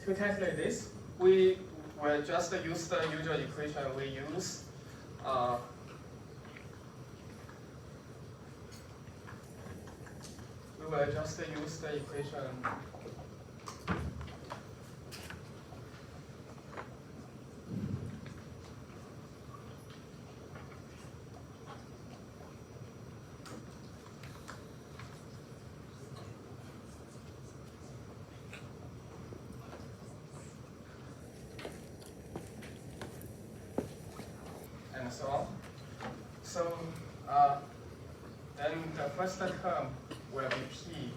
to calculate this, we will just use the usual equation we use. We will just use the equation and so on. So then the first term will be P,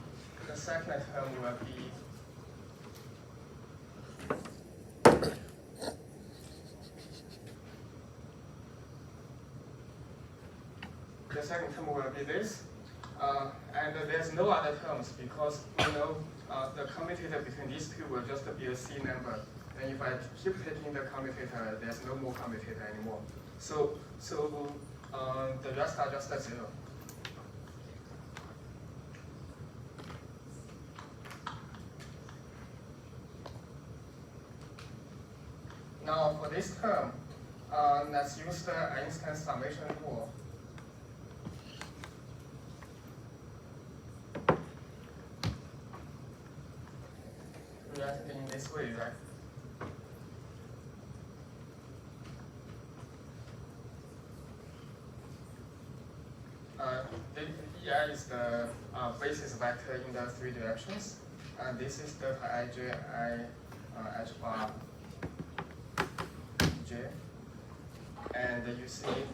the second term will be this, and there's no other terms because you know the commutator between these two will just be a C number. And if I keep taking the commutator, there's no more commutator anymore. So the rest are just a zero. Now for this term, let's use the Einstein summation rule. Write it in this way, right? EI is the basis vector in the three directions, and this is delta ij, h bar j. And you see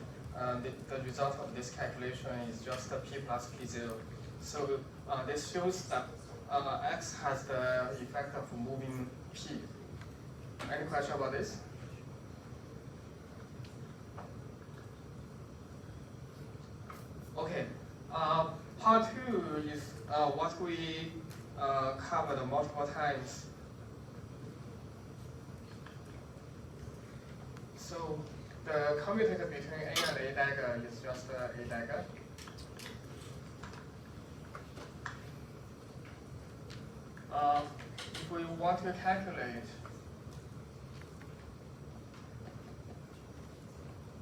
the result of this calculation is just p plus p0. So this shows that x has the effect of moving p. Any question about this? Okay. Part 2 is what we covered multiple times. So the commutator between A and A dagger is just A dagger. If we want to calculate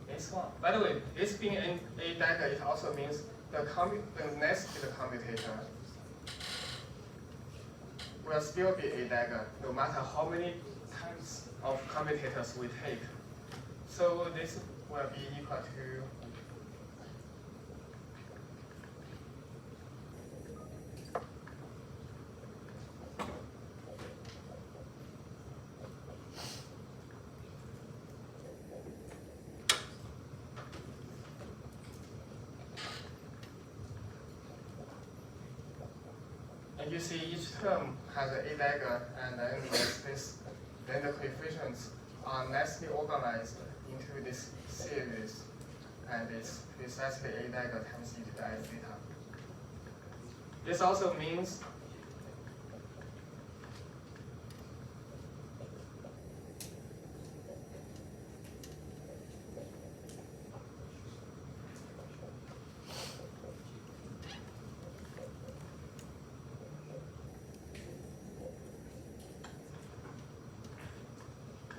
this one, by the way, this being A dagger, it also means the nested commutator will still be A dagger, no matter how many types of commutators we take. So this will be equal to and you see each term has an A dagger, and then then the coefficients are nicely organized into this series, and it's precisely A dagger times e to the I theta. This also means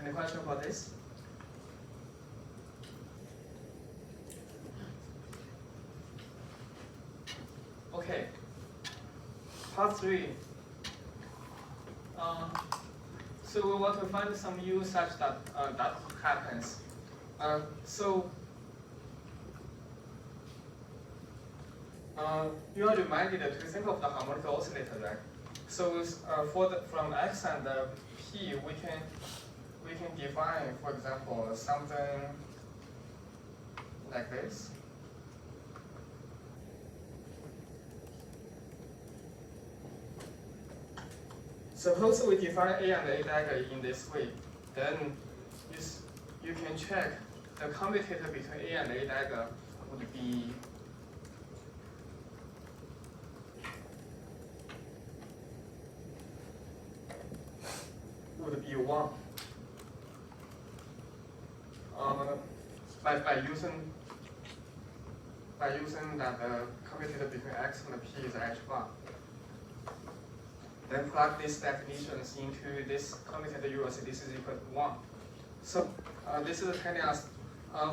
any question about this? Okay. Part 3. So we want to find some U such that that happens. You are reminded to think of the harmonic oscillator, right? So from X and P, we can define, for example, something like this. Suppose we define A and A dagger in this way, then you can check the commutator between A and A dagger would be one. By using that the commutator between X and P is H bar. then plug these definitions into this commutator U, so this is equal to 1. So this is telling us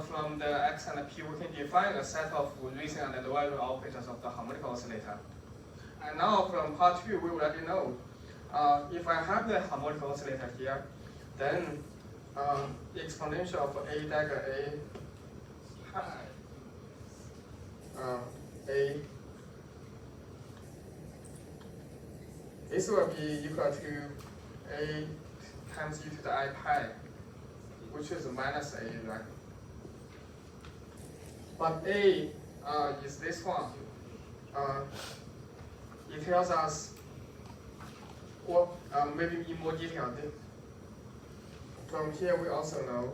from the x and the p, we can define a set of Riesen and the value operators of the harmonic oscillator. And now from part 2, we already know if I have the harmonic oscillator here, then the exponential of a dagger a pi a, this will be equal to a times e to the I pi, which is minus a, right? But a is this one. It tells us, or maybe in more detail, from here we also know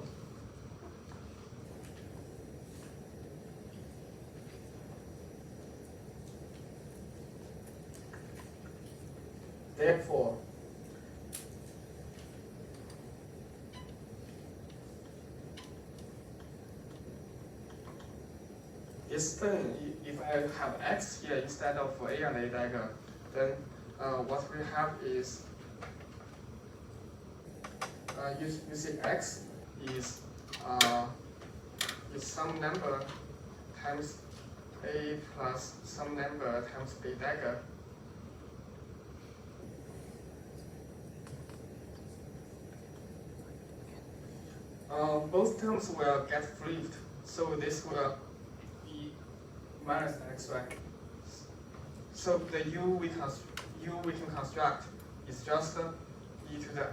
therefore this thing, if I have x here instead of a and a dagger, then what we have is you see x is some number times a plus some number times a dagger. Both terms will get flipped, so this will be minus x, right? So the u we can construct is just e to the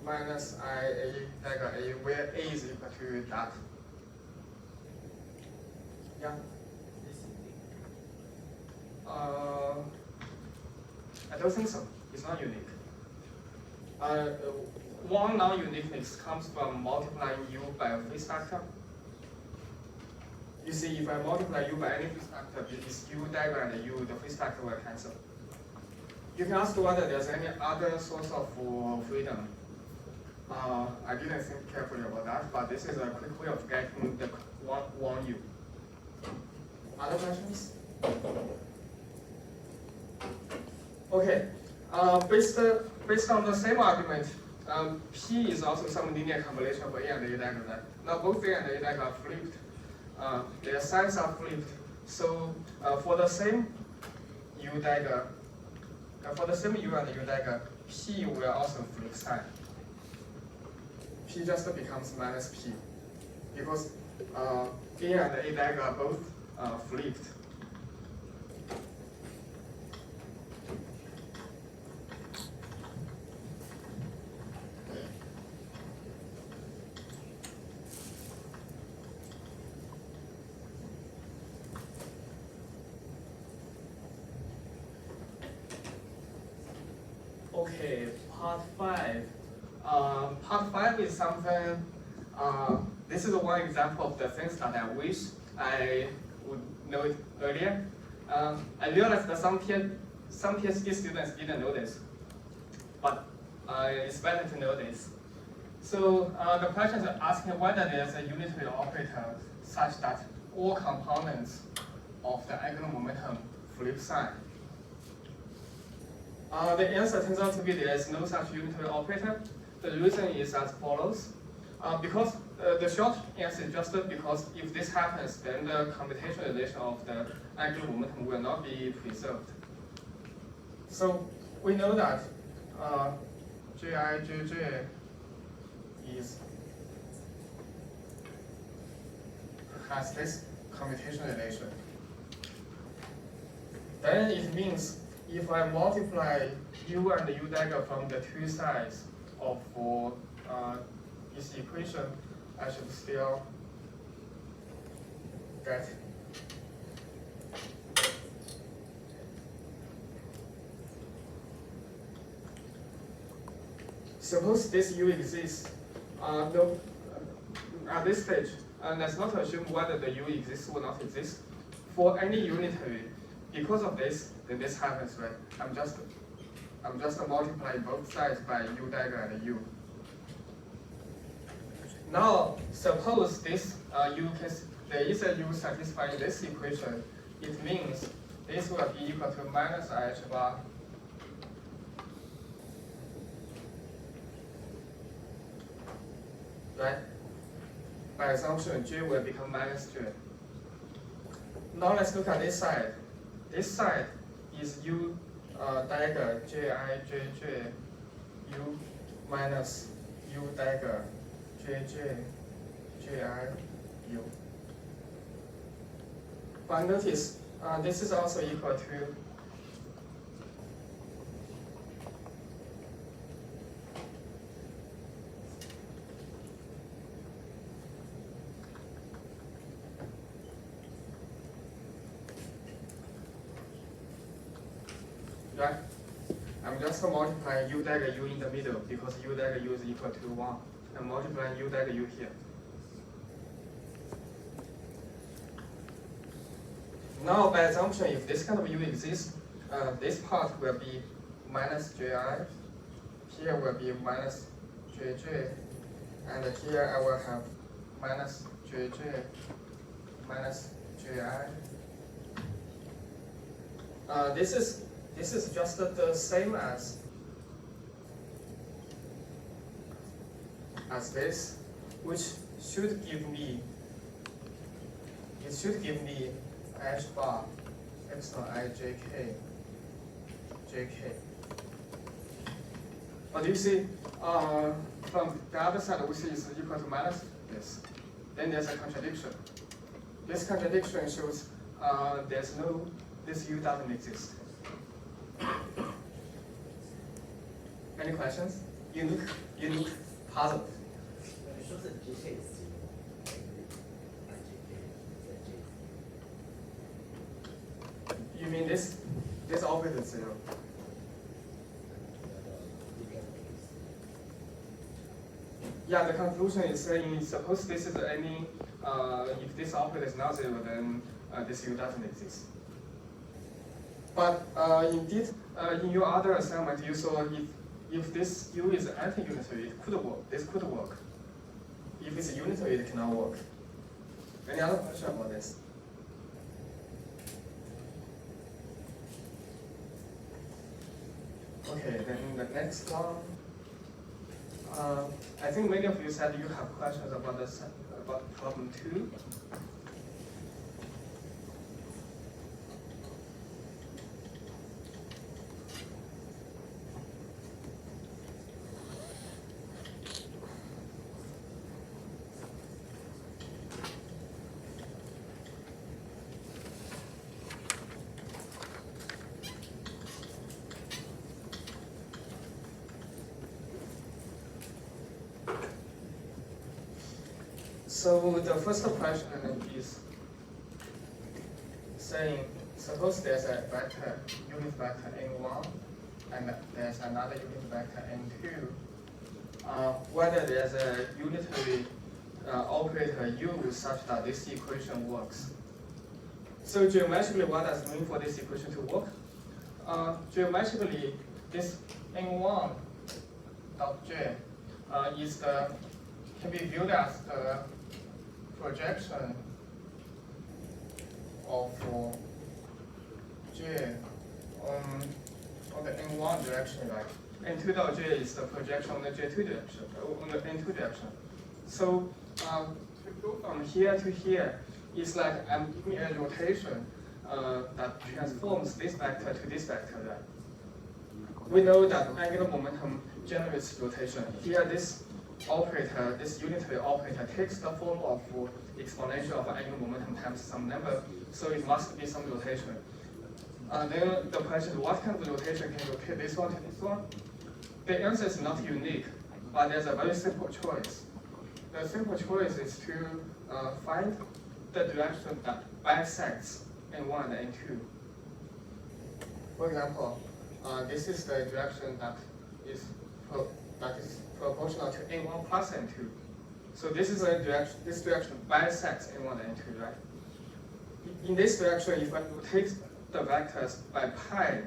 minus I a dagger a, where a is equal to that. Yeah. I don't think so. It's not unique. One non-uniqueness comes from multiplying u by a phase factor. You see, if I multiply u by any phase factor, it is u dagger and u, the phase factor will cancel. You can ask whether there's any other source of freedom. I didn't think carefully about that, but this is a quick way of getting the one u. Other questions? Okay. Based on the same argument, P is also some linear combination of A and A dagger, right? Now both A and A dagger are flipped. Their signs are flipped. So for the same U dagger, for the same U and U dagger, P will also flip sign. P just becomes minus P because A and A dagger are both flipped. Okay, part 5. Part 5 is something, this is one example of the things that I wish I would know it earlier. I realized that some PhD students didn't know this, but it's better to know this. So the question is asking whether there's a unitary operator such that all components of the angular momentum flip sign. The answer turns out to be there is no such unitary operator. The reason is as follows. Because the short answer is just because if this happens, then the computational relation of the angular momentum will not be preserved. So we know that Jij has this computational relation. Then it means if I multiply u and u dagger from the two sides of this equation, I should still get suppose this u exists. No, at this stage, let's not assume whether the u exists or not exists. For any unitary, because of this, then this happens, right? I'm just multiplying both sides by u dagger and u. Now, suppose this there is a u satisfying this equation. It means this will be equal to minus h bar right? By assumption, j will become minus j. Now let's look at this side. This side is u dagger ji jj u minus u dagger jj ji u. But notice this is also equal to right? I'm just multiplying u dagger u in the middle because u dagger u is equal to 1. I'm multiplying u dagger u here. Now, by assumption, if this kind of u exists, this part will be minus ji, here will be minus jj, and here I will have minus jj minus ji. This is just the same as this, which should give me h bar epsilon I jk. But you see, from the other side, we see it's equal to minus this. Then there's a contradiction. This contradiction shows this u doesn't exist. Any questions? Unique puzzle. You mean this operator is 0? Yeah, the conclusion is saying suppose this is any if this operator is not 0, then this u doesn't exist. But indeed, in your other assignment, you saw if this u is anti-unitary, it could work. This could work. If it's unitary, it cannot work. Any other question about this? Okay, then the next one. I think many of you said you have questions about problem 2. So the first question is saying, suppose there's a vector, unit vector n1, and there's another unit vector n2, whether there's a unitary operator u such that this equation works. So geometrically, what does it mean for this equation to work? Geometrically, this n1 dot j can be viewed as the projection of j on the n1 direction, right? n2 dot j is the projection on the j2 direction, on the n2 direction. So to go from here to here is like I'm giving a rotation that transforms this vector to this vector, right? We know that angular momentum generates rotation. Here, this operator, this unitary operator, takes the form of exponential of angular momentum times some number, so it must be some rotation. Then the question is, what kind of rotation can rotate this one to this one? The answer is not unique, but there's a very simple choice. The simple choice is to find the direction that bisects n1 and n2. For example, this is the direction that is proportional to n1 plus n2. So this is a direction. This direction bisects n1 and n2, right? In this direction, if I rotate the vectors by pi,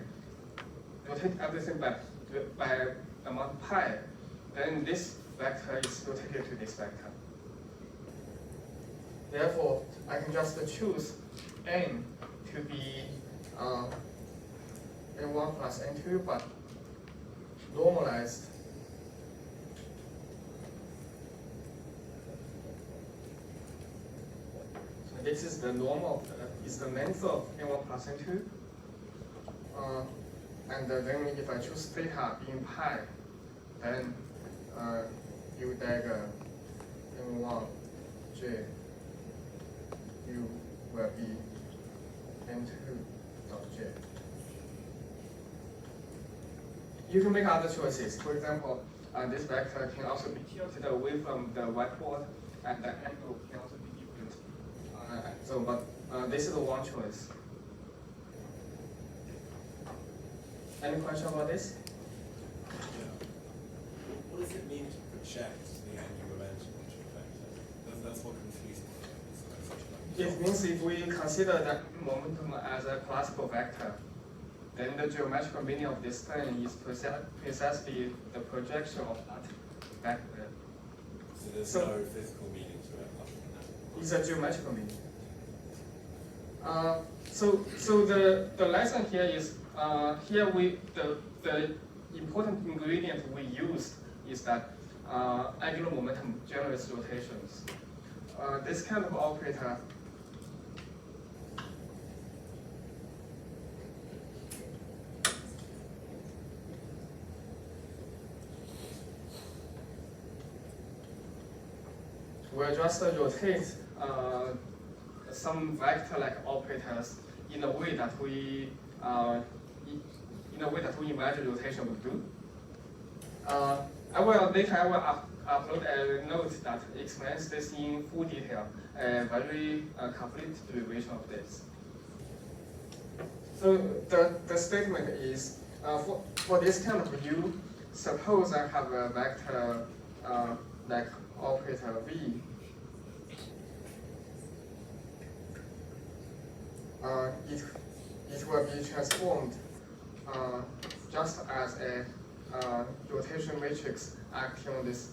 rotate everything by amount pi, then this vector is rotated to this vector. Therefore, I can just choose n to be n1 plus n2, but normalized. So this is the norm of is the length of n1 plus n2. And then if I choose theta being pi, then u dagger n1 j u will be n2 dot j. You can make other choices. For example, this vector can also be tilted away from the whiteboard, and the angle can also be different. But this is one choice. Any question about this? Yeah. What does it mean to project the angular momentum onto a vector? That's what confuses me. It means if we consider the momentum as a classical vector, then the geometrical meaning of this term is precisely the projection of that vector. So there's no physical meaning to it other than that? It's a geometrical meaning. So the lesson here is here the important ingredient we use is that angular momentum generates rotations. This kind of operator will just rotate some vector-like operators in a way that we imagine rotation would do. Later I will upload a note that explains this in full detail, a very complete derivation of this. So the statement is, for this kind of U, suppose I have a vector like operator V. It will be transformed just as a rotation matrix acting on this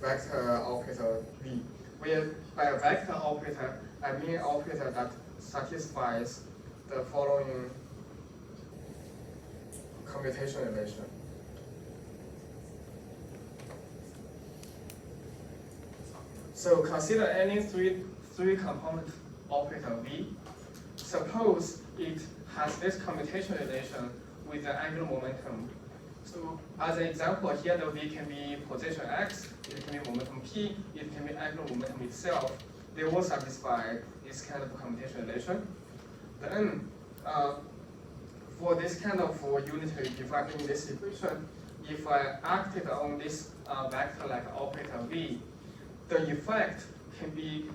vector operator V. Where by a vector operator, I mean an operator that satisfies the following commutation relation. So consider any three component operator V. Suppose it has this commutation relation with the angular momentum. So as an example, here the V can be position x, it can be momentum p, it can be angular momentum itself. They all satisfy this kind of commutation relation. Then for this kind of unitary defining this equation, if I acted on this vector like operator V, the effect can be,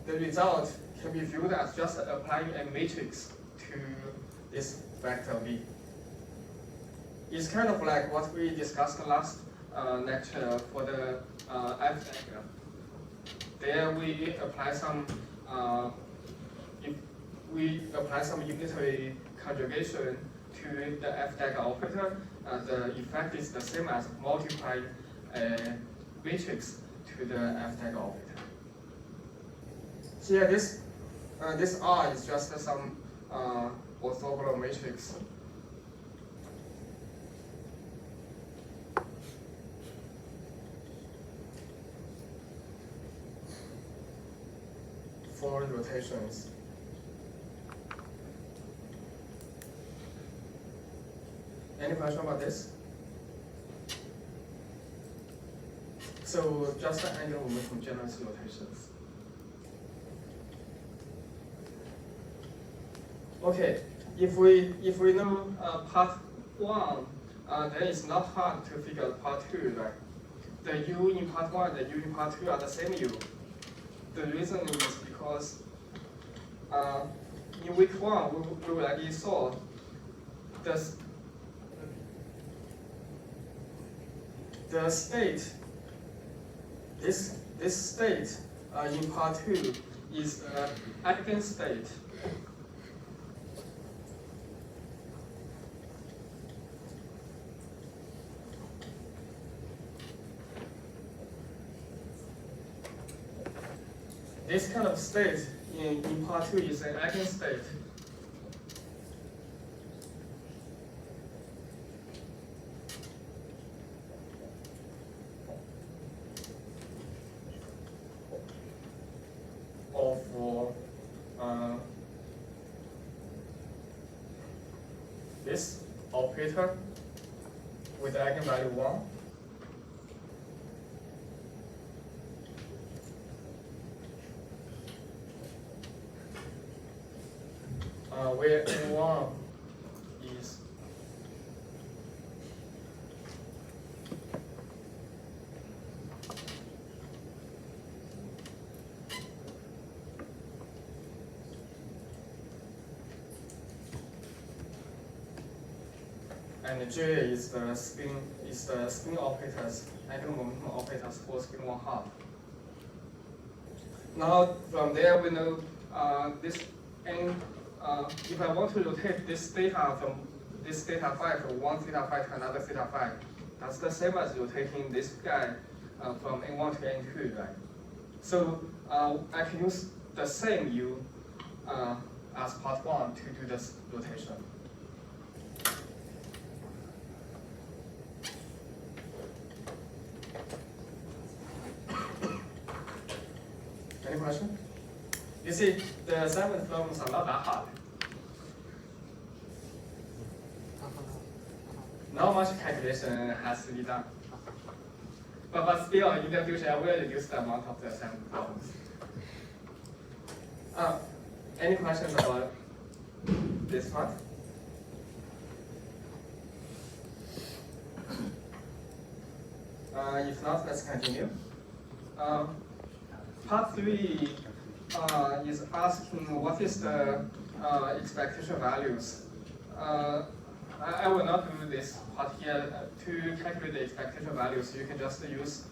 the result can be viewed as just applying a matrix to this vector V. It's kind of like what we discussed last lecture for the F dagger. There we apply some unitary conjugation to the F dagger operator. The effect is the same as multiplying a matrix to the F dagger operator. Here, this R is just some orthogonal matrix. For rotations. Any question about this? So just the angular momentum generates rotations. Okay, if we know part 1, then it's not hard to figure out part 2, right? The U in part 1 and the U in part 2 are the same U. The reason is because in week 1 we already saw the state. This state in part 2 is an eigenstate. this kind of state in part 2 is an eigenstate. Of this operator with eigenvalue 1. Where n1 is and J is the spin operators, eigenmomentum operators for spin 1/2. Now from there we know this n. If I want to rotate this data from this theta phi from one theta phi to another theta phi, that's the same as rotating this guy from n1 to n2, right? So I can use the same u as part 1 to do this rotation. Any question? You see, the assignment problems are not that hard. Not much calculation has to be done. But still, in the future, I will reduce the amount of the assignment problems. Any questions about this part? If not, let's continue. Part 3 is asking what is the expectation values. I will not do this part here. To calculate the expectation values, you can just use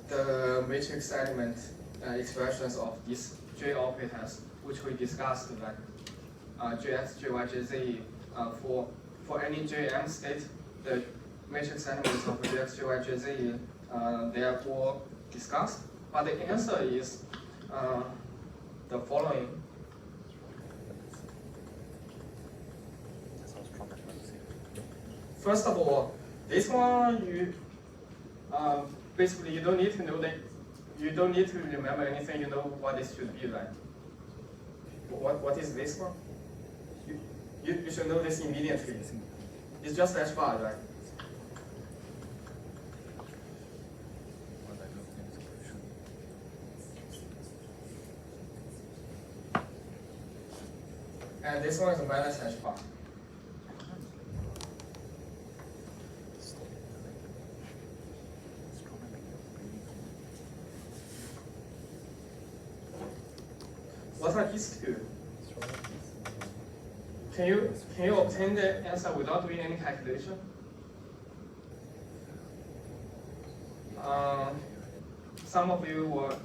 the matrix element expressions of these J operators, which we discussed, like Jx, Jy, Jz. For any Jm state, the matrix elements of Jx, Jy, Jz, they are all discussed. But the answer is the following. First of all, this one you basically you don't need to know that you don't need to remember anything. You know what this should be like. What is this one? You should know this immediately. It's just H bar, right? And this one is a minus H bar. What are these two? Can you obtain the answer without doing any calculation? Some of you were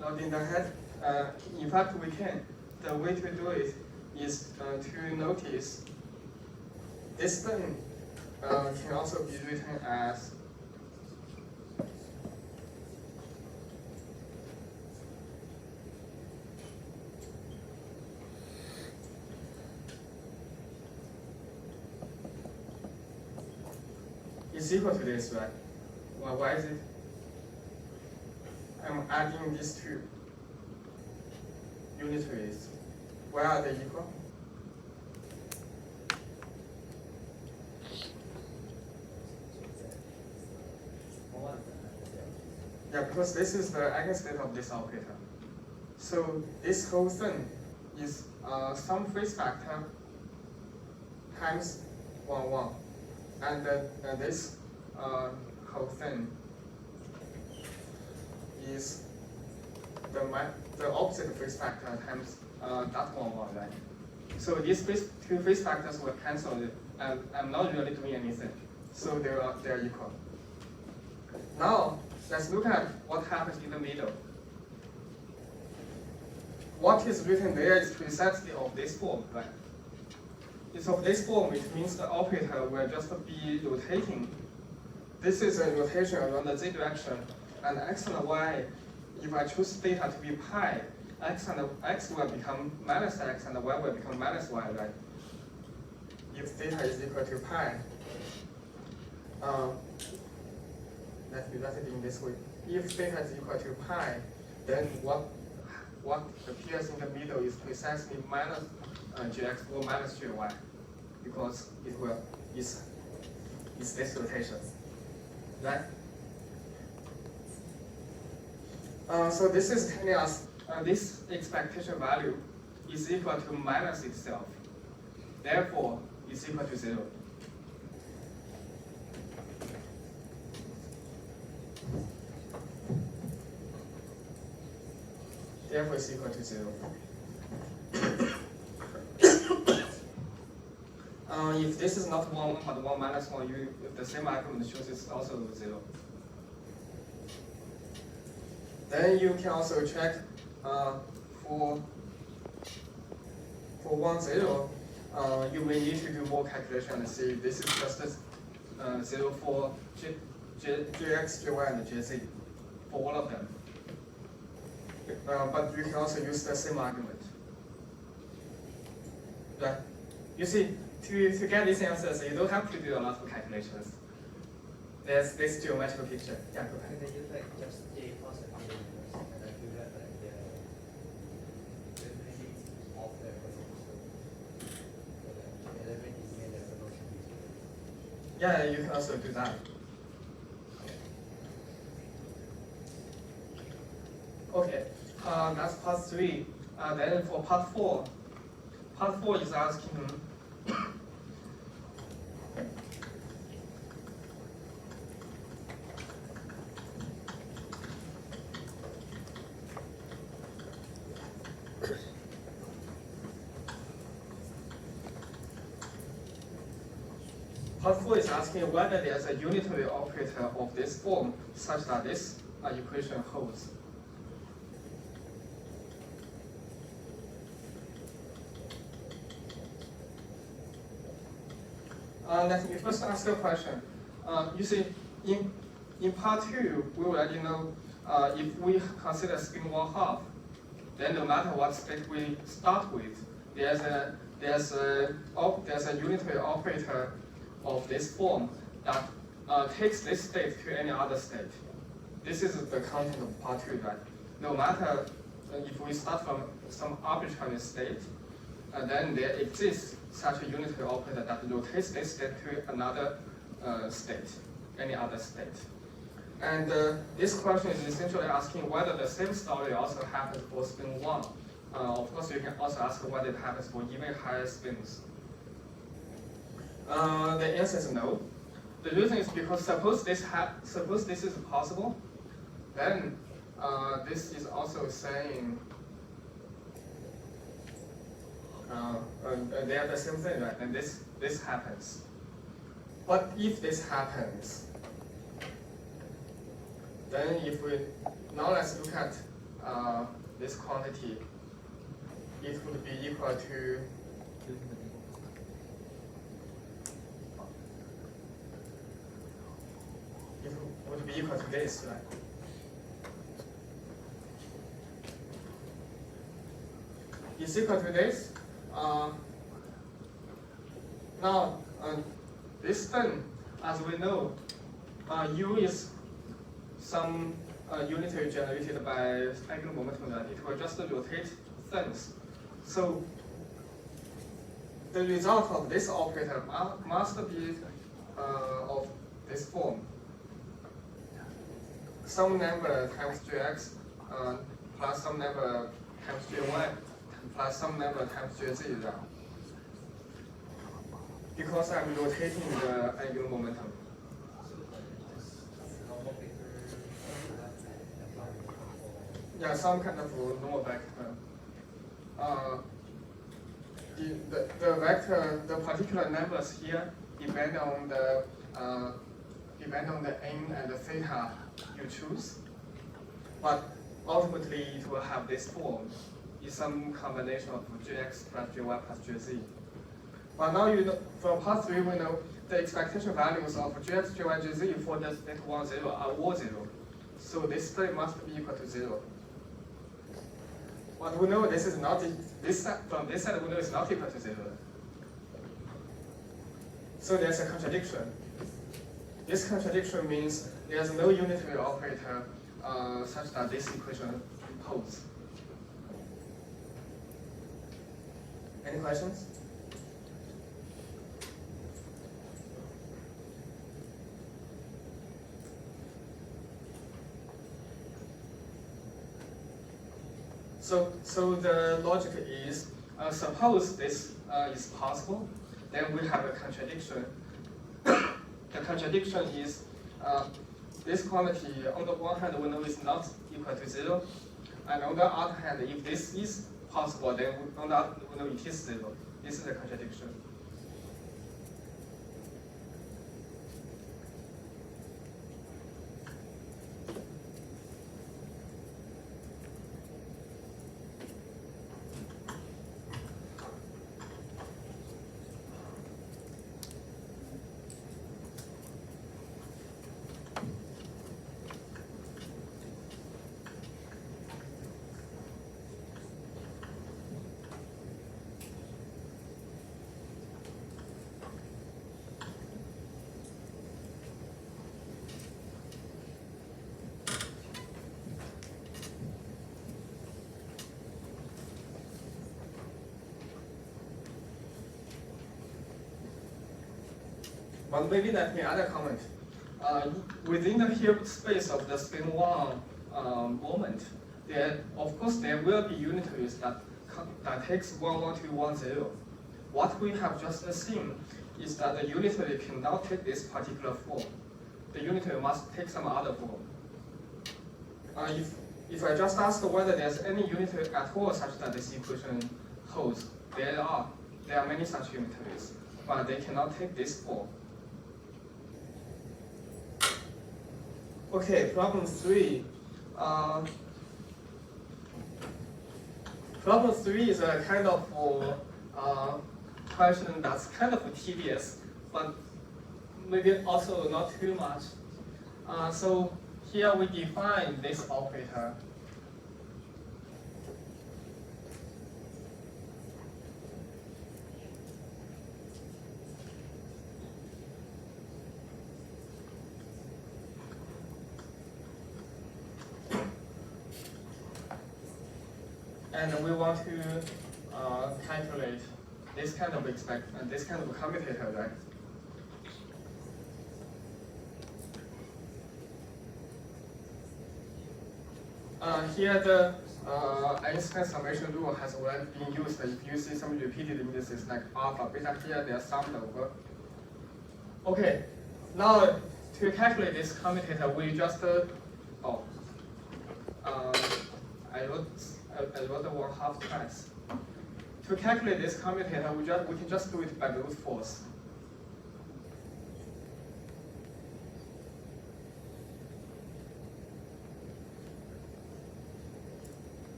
nodding their head. In fact, we can. The way to do it is to notice this thing can also be written as is equal to this, right? Well, why is it? I'm adding these two unitaries. Why are they equal? Yeah, because this is the eigenstate of this operator. So this whole thing is some phase factor times 1, 1. And this whole thing is the opposite phase factor times that 1, 1, right? So these two phase factors were cancelled, and I'm not really doing anything. So they're equal. Now let's look at what happens in the middle. What is written there is precisely of this form, right? It's of this form, it means the operator will just be rotating. This is a rotation around the z direction, and x and y if I choose theta to be pi, x will become minus x and y will become minus y, right? If theta is equal to pi, let me write it in this way. If theta is equal to pi, then what appears in the middle is precisely minus gx or minus gy, because it's this rotation, right? So this is telling us this expectation value is equal to minus itself. Therefore, it's equal to 0. Therefore, it's equal to 0. If this is not 1, but 1 minus 1, the same argument shows it's also 0. Then you can also check for 1, 0, you may need to do more calculation and see if this is just 0 for Gx, Gy, and Gz, for all of them. But you can also use the same argument. Right? You see, to get these answers, you don't have to do a lot of calculations. There's this geometrical picture. Yeah, go ahead. Can they use like just J plus and J inverse, and then do that like the maybe off there for the element is made as a notion. Yeah, you can also do that. Okay, that's part 3. Then for part 4, part 4 is asking part 4 is asking whether there's a unitary operator of this form such that this equation holds. Let me first ask a question. You see, in part 2, we already know if we consider spin 1/2, then no matter what state we start with, there's a unitary operator of this form that takes this state to any other state. This is the content of part 2, right? No matter if we start from some arbitrary state, then there exists such a unitary operator that rotates this state to another state, any other state. And this question is essentially asking whether the same story also happens for spin 1. Of course, you can also ask whether it happens for even higher spins. The answer is no. The reason is because suppose this is possible, then this is also saying they are the same thing, right? And this happens. What if this happens? Then if we now let's look at this quantity, it would be equal to this, right? It's equal to this. Now, this thing, as we know, U is some unitary generated by angular momentum, that it will just rotate things. So the result of this operator must be of this form. Some number times Gx plus some number times Gy plus some number times Gz, right? Because I'm rotating the angular momentum. Yeah, some kind of normal vector. The vector, the particular numbers here depend on the n and the theta you choose, but ultimately it will have this form. It's some combination of Gx plus Gy plus Gz. But now you know, for part 3 we know the expectation values of Gx, Gy, Gz for the state 1, 0 are all 0. So this state must be equal to 0. But we know this is not, from this side we know it's not equal to 0. So there's a contradiction. This contradiction means there's no unitary operator such that this equation holds. Any questions? So the logic is, suppose this is possible, then we have a contradiction. The contradiction is this quantity, on the one hand, we know is not equal to 0, and on the other hand, if this is possible, then on the other, we know it is 0. This is a contradiction. But maybe let me add a comment. Within the Hilbert space of the spin 1 moment, of course there will be unitaries that takes 1, 1, 2, 1, 0. What we have just seen is that the unitary cannot take this particular form. The unitary must take some other form. If I just ask whether there's any unitary at all such that this equation holds, there are many such unitaries, but they cannot take this form. Okay, problem 3. Problem 3 is a kind of question that's kind of tedious, but maybe also not too much. So here we define this operator. And we want to calculate this kind of this kind of commutator, right? Here the Einstein summation rule has already been used. If you see some repeated indices like alpha, beta here, they are summed over. Okay, now to calculate this commutator, we just I wrote the word half twice. To calculate this commutator, we can just do it by brute force.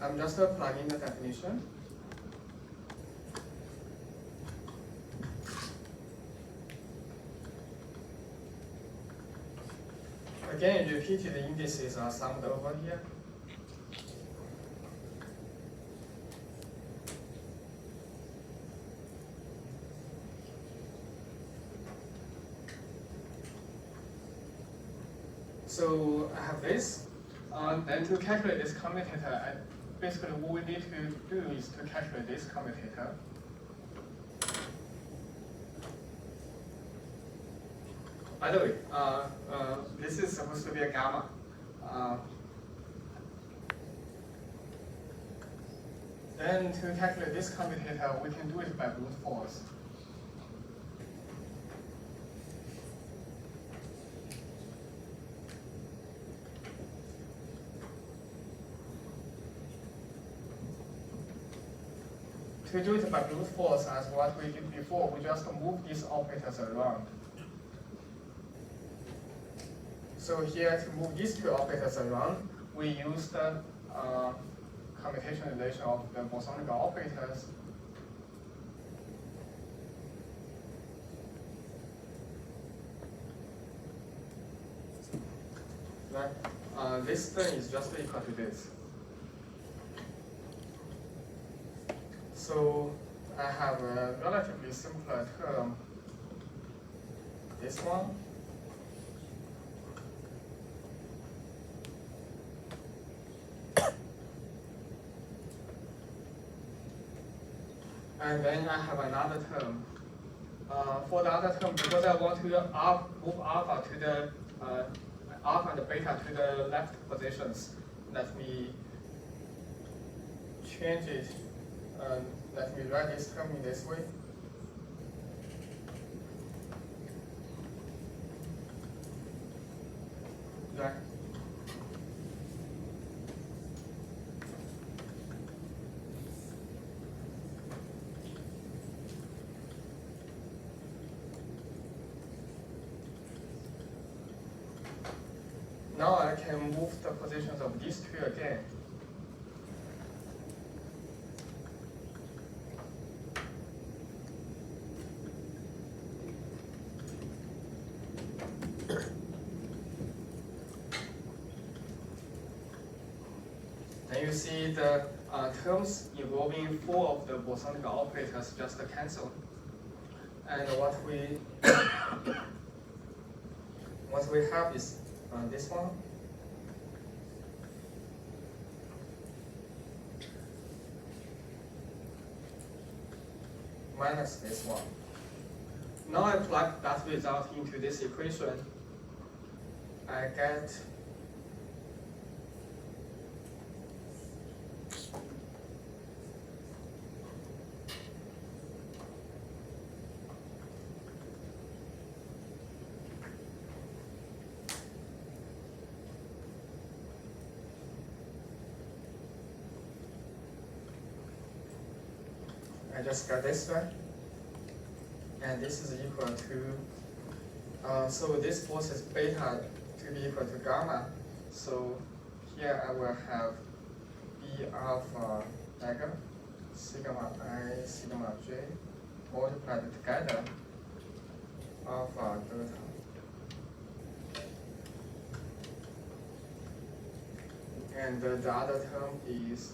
I'm just plugging the definition. Again, repeated indices are summed over here. So I have this. Then to calculate this commutator, basically what we need to do is to calculate this commutator. By the way, this is supposed to be a gamma. Then to calculate this commutator, we can do it by brute force. To do it by brute force, as what we did before, we just move these operators around. So here to move these two operators around, we use the commutation relation of the bosonic operators. Right? This term is just equal to this. So I have a relatively simpler term, this one. And then I have another term. For the other term, because I want to move alpha to the alpha and beta to the left positions, let me change it. Let me write this term in this way. Right. Now I can move the positions of these two again. And you see the terms involving 4 of the bosonic operators just cancel. And what we have is this one. Minus this one. Now I plug that result into this equation. I get I just got this one, and this is equal to, so this forces beta to be equal to gamma. So here I will have B alpha dagger, sigma I, sigma j, multiplied together, alpha delta. And the other term is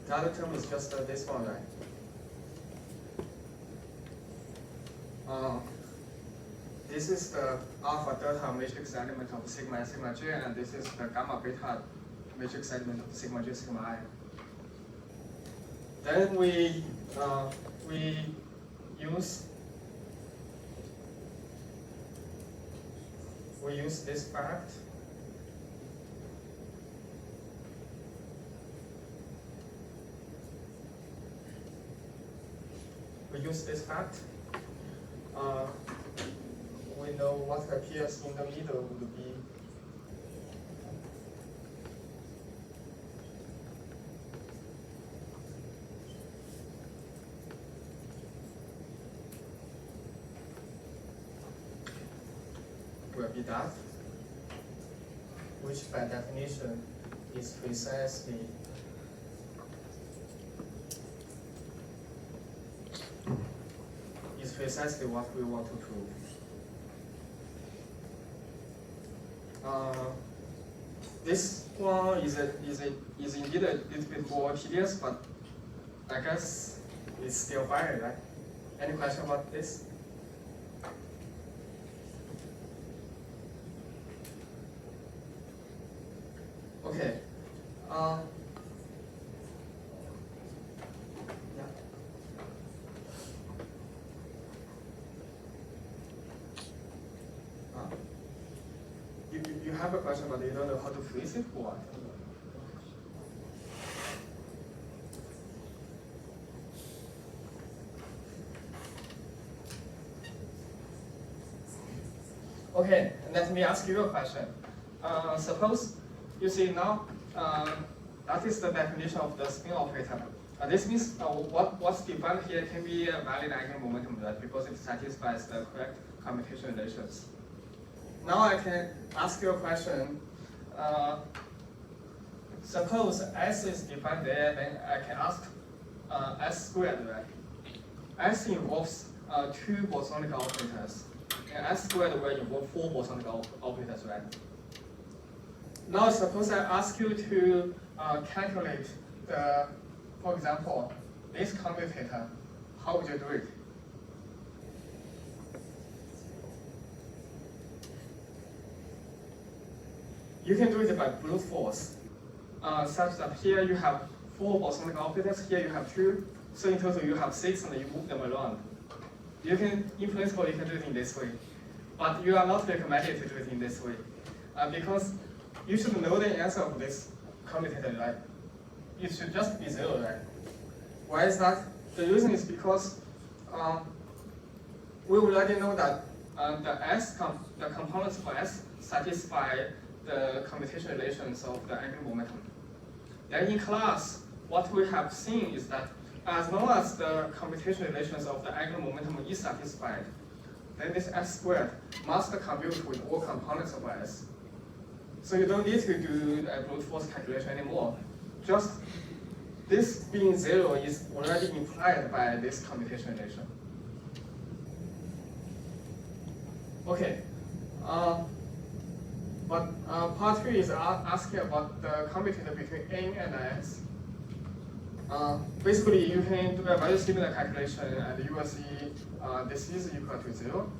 the other term is just this one, right? This is the alpha delta matrix element of sigma and sigma j, and this is the gamma beta matrix element of sigma j, sigma I. Then we use this fact. We use this fact. We know what appears in the middle would be that, which by definition is precisely what we want to prove. This one is indeed a little bit more tedious, but I guess it's still fine, right? Any question about this? Okay. Yeah. You have a question, but you don't know how to phrase it, or what? let me ask you a question. Suppose you see now that is the definition of the spin operator. This means what's defined here can be a valid angular momentum, right? Because it satisfies the correct commutation relations. Now I can ask you a question. Suppose S is defined there, then I can ask S squared, right? S involves two bosonic operators, and S squared will involve four bosonic operators, right? Now suppose I ask you to calculate the, for example, this commutator. How would you do it? You can do it by brute force, such that here you have four bosonic operators, here you have two, so in total you have 6 and you move them around. You can, in principle, you can do it in this way, but you are not recommended to do it in this way, because you should know the answer of this commutator, right? It should just be 0, right? Why is that? The reason is because we already know that the components for S satisfy the commutation relations of the angular momentum. Then in class, what we have seen is that as long as the commutation relations of the angular momentum is satisfied, then this S squared must commute with all components of S. So you don't need to do a brute force calculation anymore. Just this being 0 is already implied by this commutation relation. Okay. But part 3 is asking about the commutator between N and S. Basically, you can do a very similar calculation, and you will see this is equal to 0.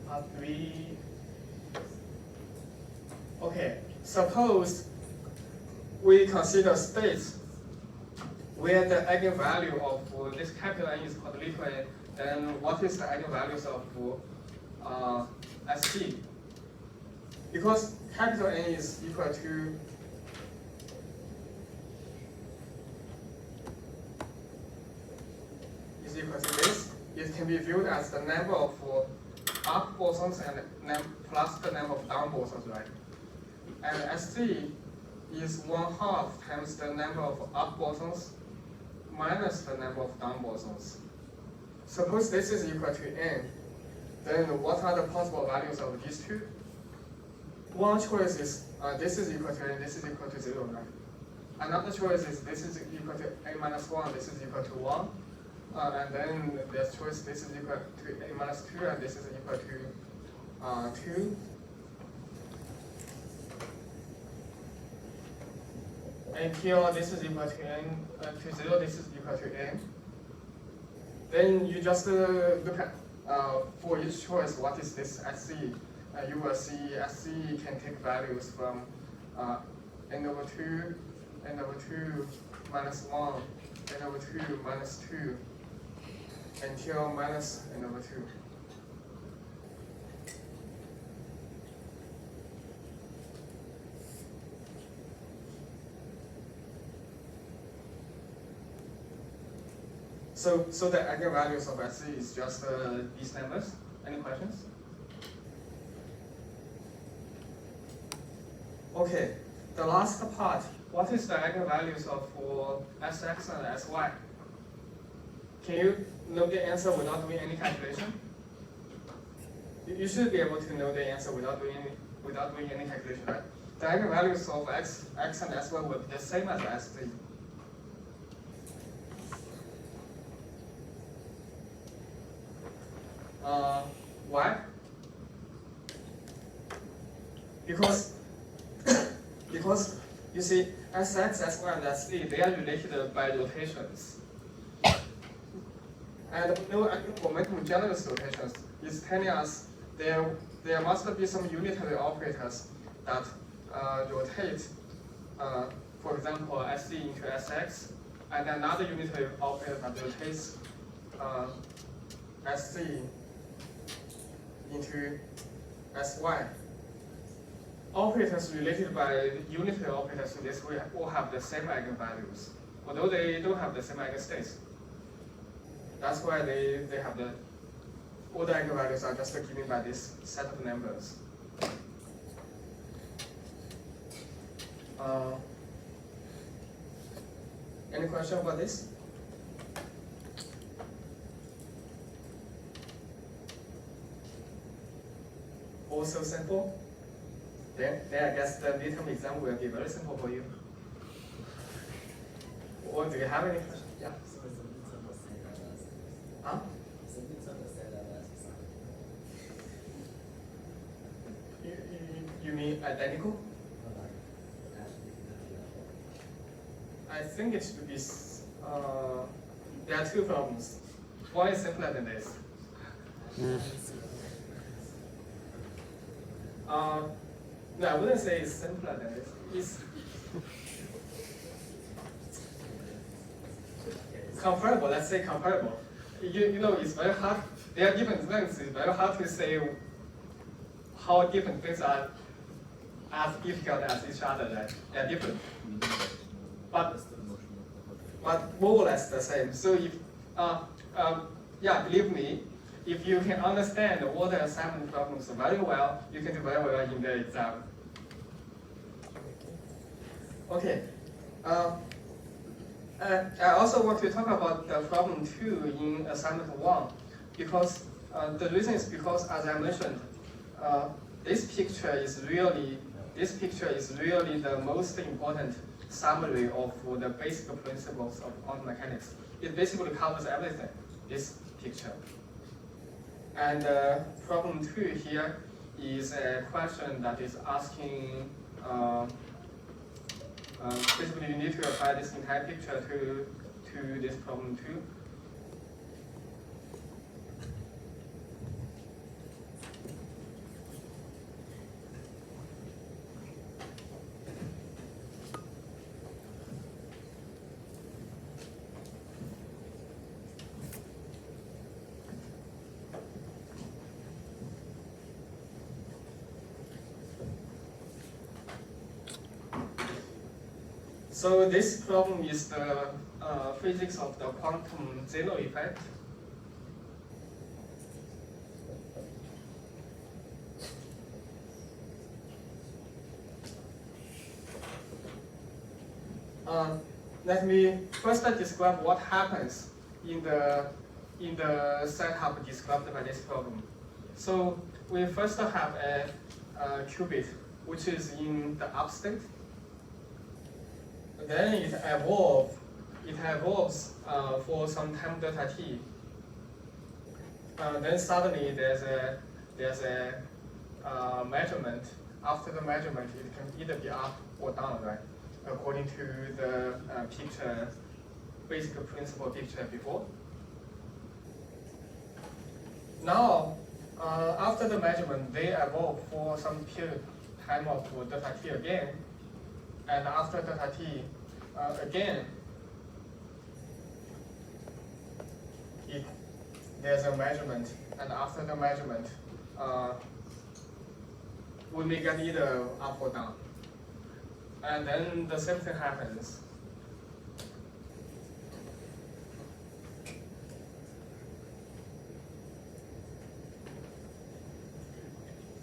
Part 3. Okay, suppose we consider states where the eigenvalue of this capital N is called little n, then what is the eigenvalues of ST? Because capital N is equal to this, it can be viewed as the number of up bosons and plus the number of down bosons, right? And ST is 1/2 times the number of up bosons minus the number of down bosons. Suppose this is equal to n, then what are the possible values of these two? One choice is this is equal to n, this is equal to 0, right? Another choice is this is equal to n minus 1, this is equal to 1. And then there's choice this is equal to n minus 2, and this is equal to 2. And here this is equal to n to 0, this is equal to n. Then you just look at for each choice what is this SC. You will see SC can take values from n/2, n/2 minus 1, n/2 minus 2, until minus n/2. So the eigenvalues of SC is just these numbers. Any questions? Okay, the last part. What is the eigenvalues of Sx and Sy? Can you know the answer without doing any calculation? You should be able to know the answer without doing any calculation, right? The eigenvalues of x and Sy will be the same as St. Why? Because you see, Sx, Sy, and St, they are related by rotations. And we know momentum generous rotations is telling us there must be some unitary operators that rotate, for example, Sc into Sx, and another unitary operator that rotates Sc into Sy. Operators related by unitary operators in this way all have the same eigenvalues, although they don't have the same eigenstates. That's why they have the all the eigenvalues are just given by this set of numbers. Any question about this? Also simple? Then I guess the midterm exam will be very simple for you. Or do you have any questions? Yeah. So it's a midterm the same as Huh? it's a midterm the same as You mean identical? I think it should be, there are two problems. One is simpler than this. No, I wouldn't say it's simpler than this. It's comparable, let's say comparable. You know, it's very hard, there are different things, it's very hard to say how different things are as difficult as each other, right? They're different. But more or less the same. So if, yeah, believe me, if you can understand all the assignment problems very well, you can do very well in the exam. Okay. I also want to talk about the problem 2 in assignment 1, because the reason is because, as I mentioned, this picture is really the most important summary of the basic principles of quantum mechanics. It basically covers everything, this picture. And problem 2 here is a question that is asking, basically you need to apply this entire picture to this problem 2. So this problem is the physics of the quantum zero effect. Let me first describe what happens in the setup described by this problem. So we first have a qubit which is in the up state. Then it evolves for some time delta t. Then suddenly there's a measurement. After the measurement, it can either be up or down, right? According to the picture, basic principle picture before. Now, after the measurement, they evolve for some period time of delta t again. And after delta t, again, there's a measurement. And after the measurement, we may get either up or down. And then the same thing happens.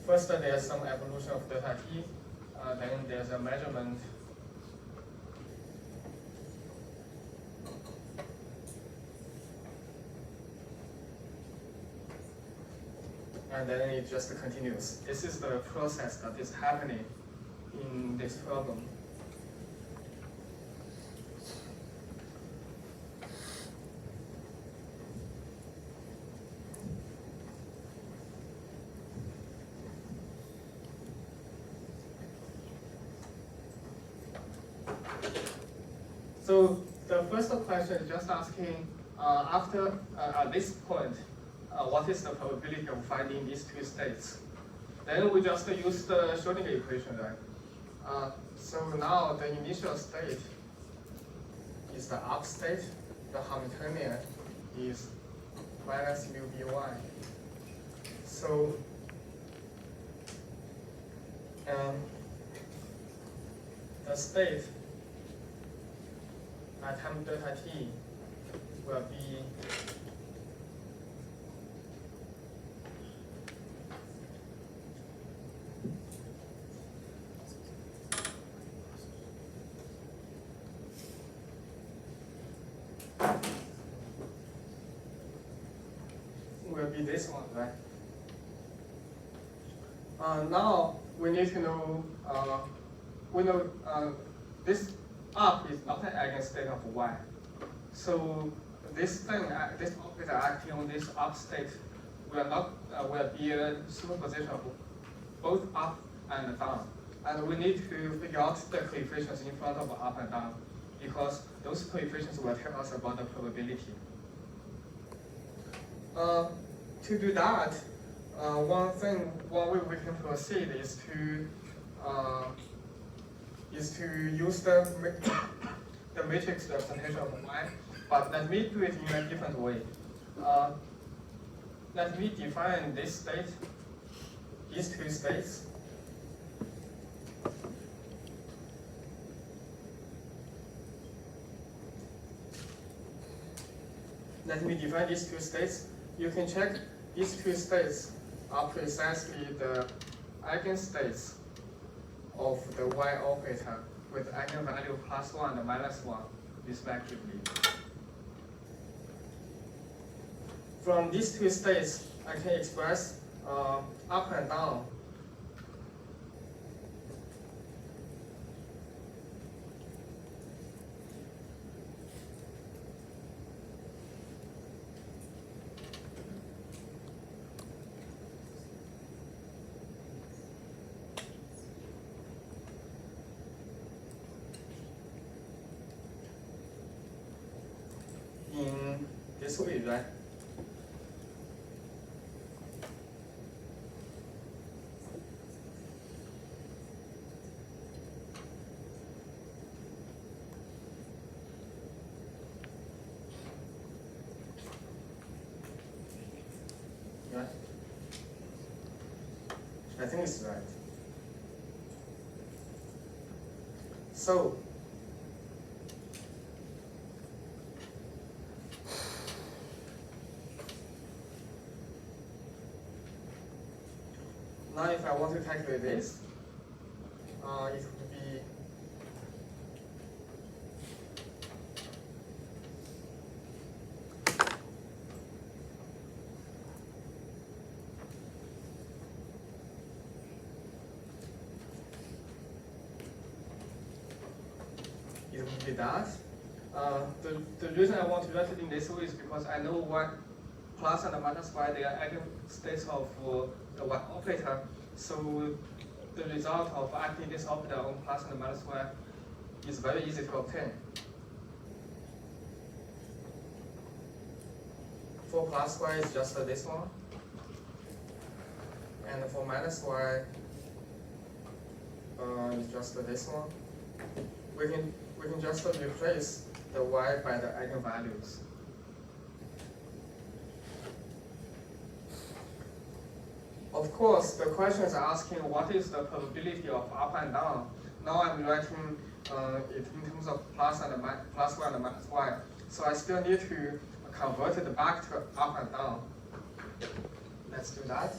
First, there's some evolution of delta t. Then there's a measurement. And then it just continues. This is the process that is happening in this problem. So the first question is just asking, after at this point, what is the probability of finding these two states? Then we just use the Schrödinger equation, right? So now the initial state is the up state. The Hamiltonian is minus mu by. So the state at time delta t will be this one, right? Now we need to know, we know this up is not an eigenstate of y. So this thing, this operator acting on this up state will be a superposition of both up and down. And we need to figure out the coefficients in front of up and down, because those coefficients will tell us about the probability. To do that, one way we can proceed is to use the matrix representation of y, but let me do it in a different way. Let me define this state, these two states. Let me define these two states. You can check these two states are precisely the eigenstates of the y operator with eigenvalue +1 and -1 respectively. From these two states, I can express up and down in this way, right? Right? I think it's right. So, now if I want to calculate this, it would be that. The reason I want to write it in this way is because I know y plus and minus y, they are eigenstates of the y operator. So the result of acting this operator on plus and minus y is very easy to obtain. For plus y is just this one, and for minus y is just this one. We can just replace the y by the eigenvalues. Of course, the question is asking what is the probability of up and down. Now I'm writing it in terms of plus y and minus y. So I still need to convert it back to up and down. Let's do that.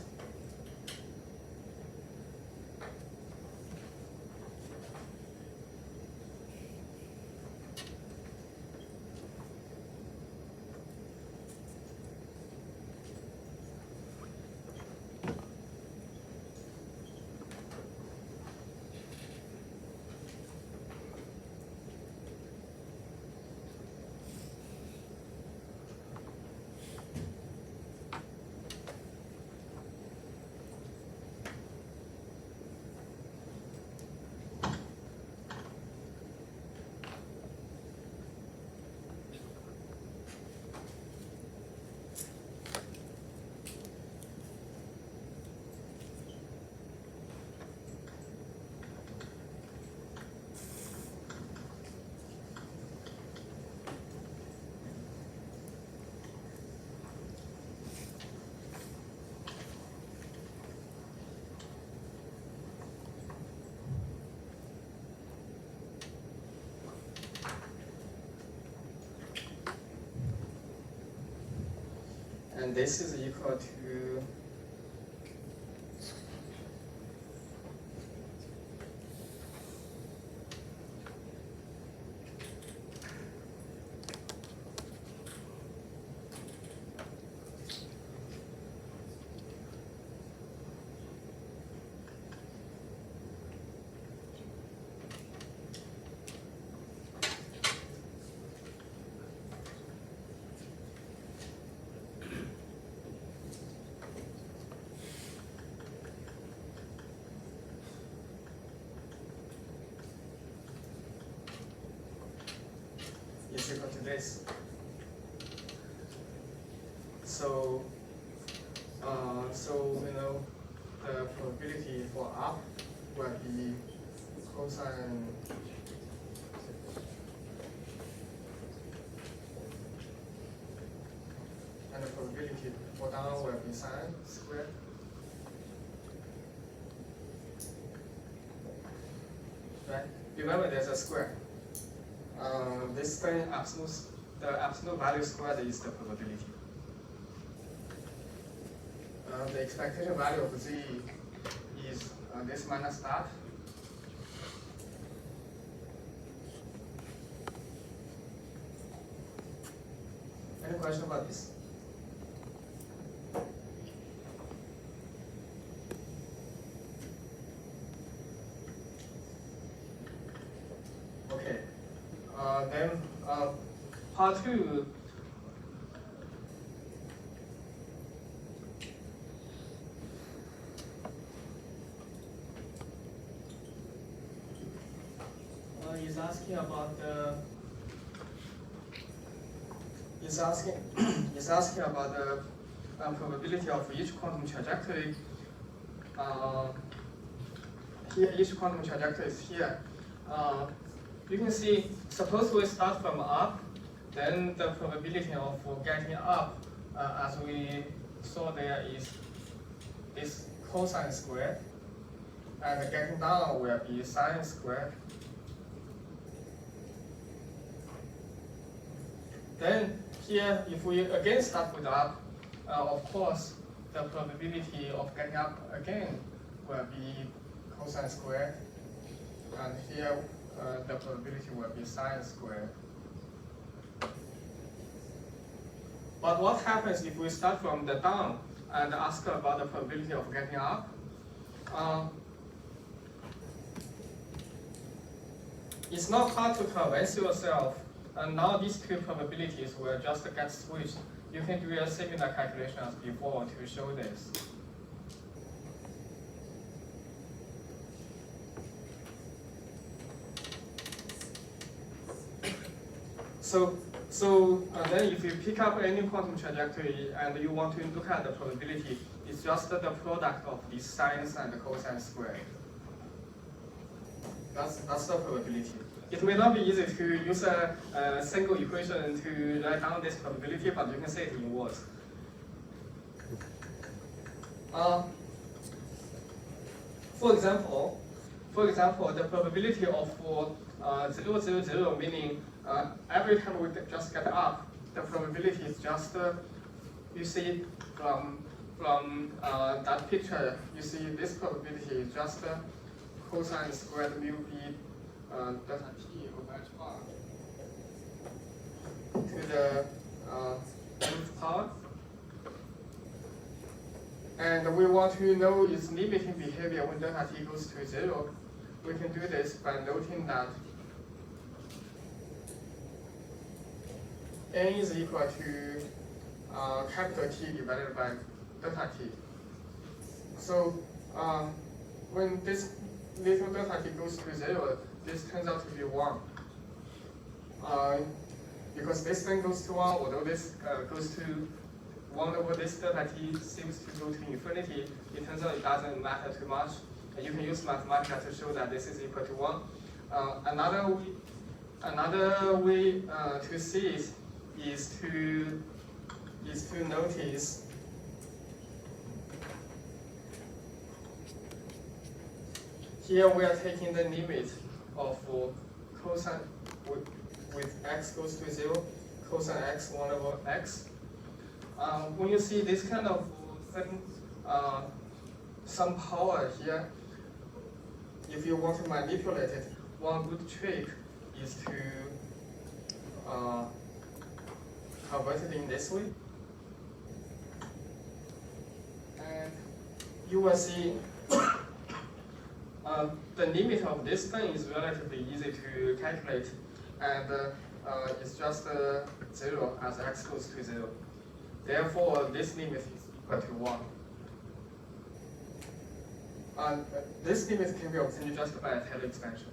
And this is equal to this. So, you know, the probability for up will be cosine and the probability for down will be sine squared. Right? Remember there's a square. This thing the absolute value squared is the probability. The expectation value of z is this minus that. Any question about this? Okay. Then part 2. Is asking about the is asking about the probability of each quantum trajectory. Here, each quantum trajectory is here. You can see, suppose we start from up, then the probability of getting up, as we saw there, is this cosine squared, and getting down will be sine squared. Then here, if we again start with up, of course, the probability of getting up again will be cosine squared, and here the probability will be sine squared. But what happens if we start from the down and ask about the probability of getting up? It's not hard to convince yourself. And now these two probabilities will just get switched. You can do a similar calculation as before to show this. So then if you pick up any quantum trajectory and you want to look at the probability, it's just the product of the sines and the cosine squared. That's the probability. It may not be easy to use a single equation to write down this probability, but you can say it in words. For example, the probability of 0, 0, 0, meaning every time we just get up, the probability is just, you see from that picture, you see this probability is just cosine squared mu b delta t over h bar to the nth power. And we want to know its limiting behavior when delta t goes to 0. We can do this by noting that n is equal to capital T divided by delta t. So when this little delta t goes to 0, this turns out to be 1. Because this thing goes to 1, although this goes to 1 over this delta t seems to go to infinity, it turns out it doesn't matter too much. You can use Mathematica to show that this is equal to 1. Another way to see it is to notice here we are taking the limit of cosine with x goes to 0, cosine x 1 over x. When you see this kind of thing, some power here, if you want to manipulate it, one good trick is to convert it in this way. And you will see the limit of this thing is relatively easy to calculate, and it's just 0 as x goes to 0. Therefore, this limit is equal to 1. And this limit can be obtained just by a Taylor expansion.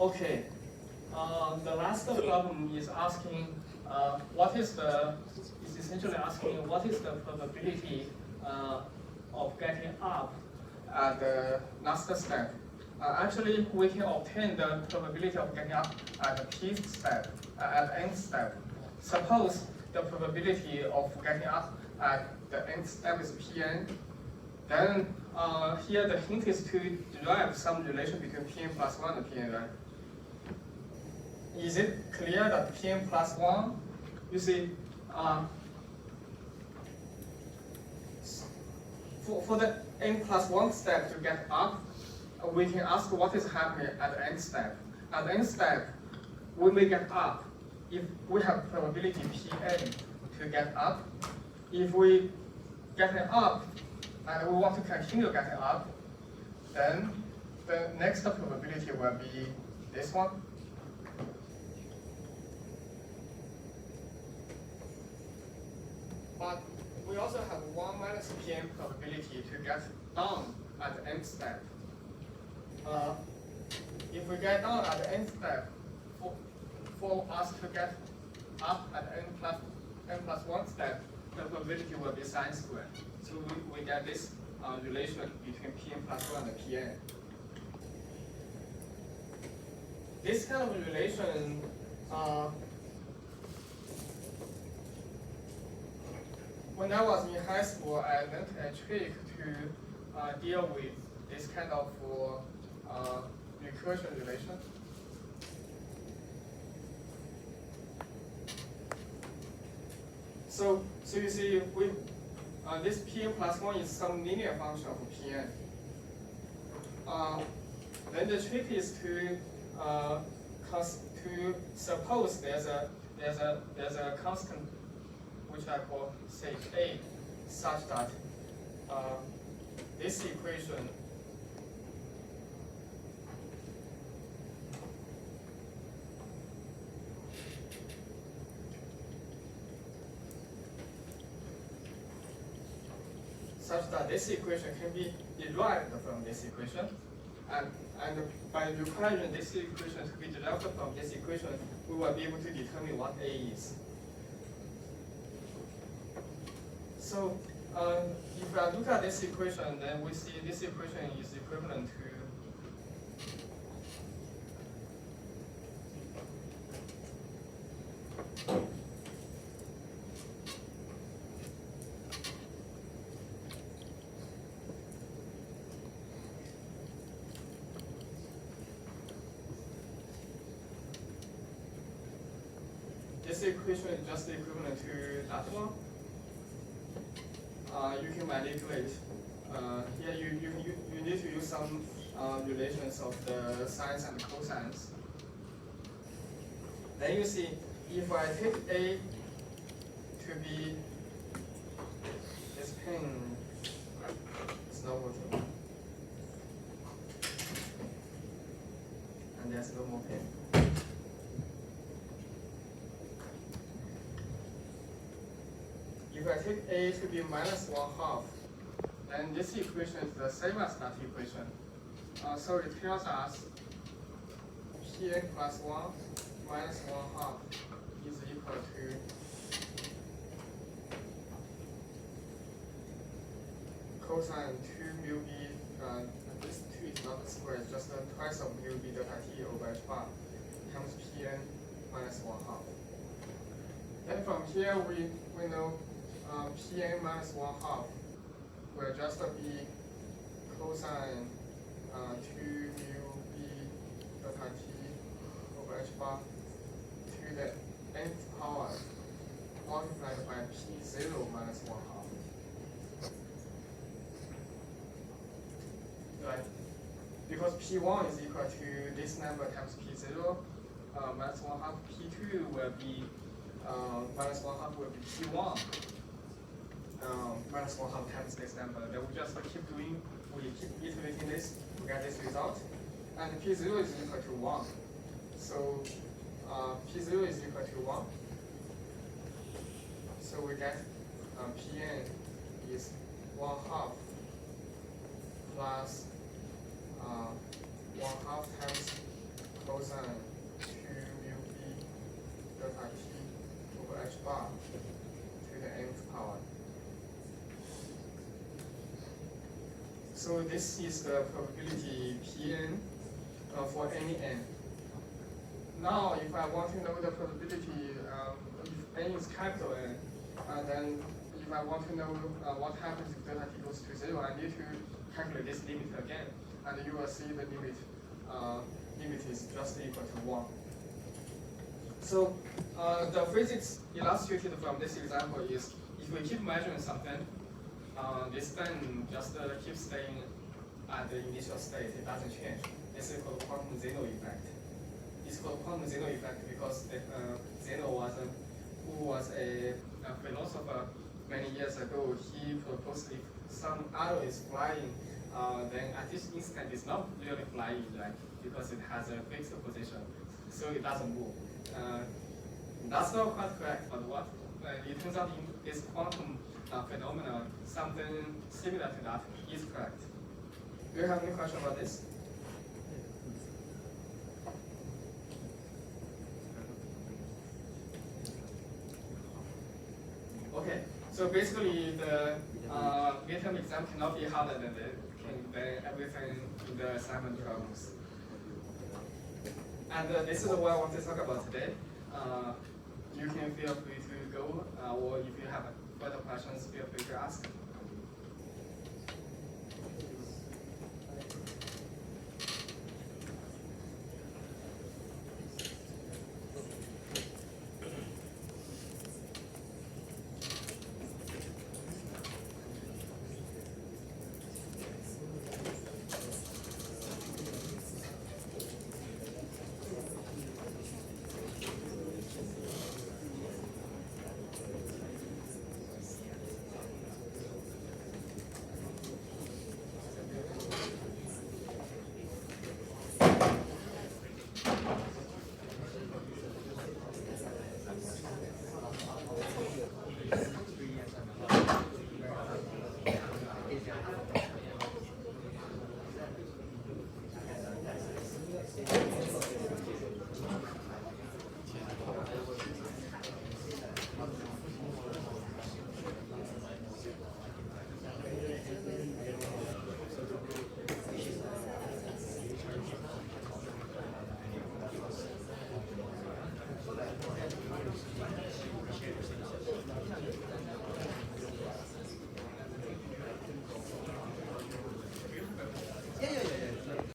Okay. The last problem is asking is essentially asking what is the probability of getting up at the last step. Actually, we can obtain the probability of getting up at the p step, at the nth step. Suppose the probability of getting up at the nth step is Pn. Then here the hint is to derive some relation between Pn plus 1 and Pn, right? Is it clear that Pn plus 1, you see, for the n plus 1 step to get up, we can ask what is happening at the nth step. At the nth step, we may get up if we have probability Pn to get up. If we get up and we want to continue getting up, then the next probability will be this one. But we also have 1 minus Pn probability to get down at the nth step. If we get down at the nth step, for us to get up at n plus 1 step, the probability will be sine squared. So we get this relation between Pn plus 1 and Pn. This kind of relation when I was in high school, I learned a trick to deal with this kind of recursion relation. So you see, this Pn plus 1 is some linear function of Pn. Then the trick is to suppose there's a constant which I call say A, such that this equation can be derived from this equation, and by requiring this equation to be derived from this equation, we will be able to determine what A is. So if I look at this equation, then we see this equation is equivalent to this equation is just equivalent to that one. You can manipulate. Here you need to use some relations of the sines and cosines. Then you see, if I take A to be this pen, it's not working, and there's no more pen. If I take A to be minus 1/2, then this equation is the same as that equation. So it tells us Pn plus 1 minus 1/2 is equal to cosine 2 mu b, this 2 is not a square, it's just twice of mu b delta t over h bar times Pn minus 1/2. Then from here we know Pn minus 1/2 will just be cosine 2 mu b delta t over h bar to the nth power multiplied by P0 minus 1/2. Right? Because P1 is equal to this number times P0 minus 1/2. P2 will be minus 1/2 will be P1 minus 1/2 times this number. Then we just keep iterating this to get this result. And P0 is equal to 1. So P0 is equal to 1. So we get Pn is 1/2 plus 1/2 times cosine 2 mu b delta t over h bar to the nth power. So this is the probability Pn for any n. Now, if I want to know the probability, if n is capital N, then if I want to know what happens if delta t goes to 0, I need to calculate this limit again, and you will see the limit is just equal to 1. So the physics illustrated from this example is if we keep measuring something, this thing just keeps staying at the initial state, it doesn't change. This is called quantum Zeno effect. It's called quantum Zeno effect because Zeno who was a philosopher many years ago. He proposed if some arrow is flying, then at this instant it's not really flying, right? Because it has a fixed position, so it doesn't move. That's not quite correct, but what it turns out in this quantum phenomenon, something similar to that is correct. Do you have any question about this? Okay, so basically the midterm exam cannot be harder than everything in the assignment problems. And this is what I want to talk about today. You can feel free to go, or if you have further questions, feel free to ask.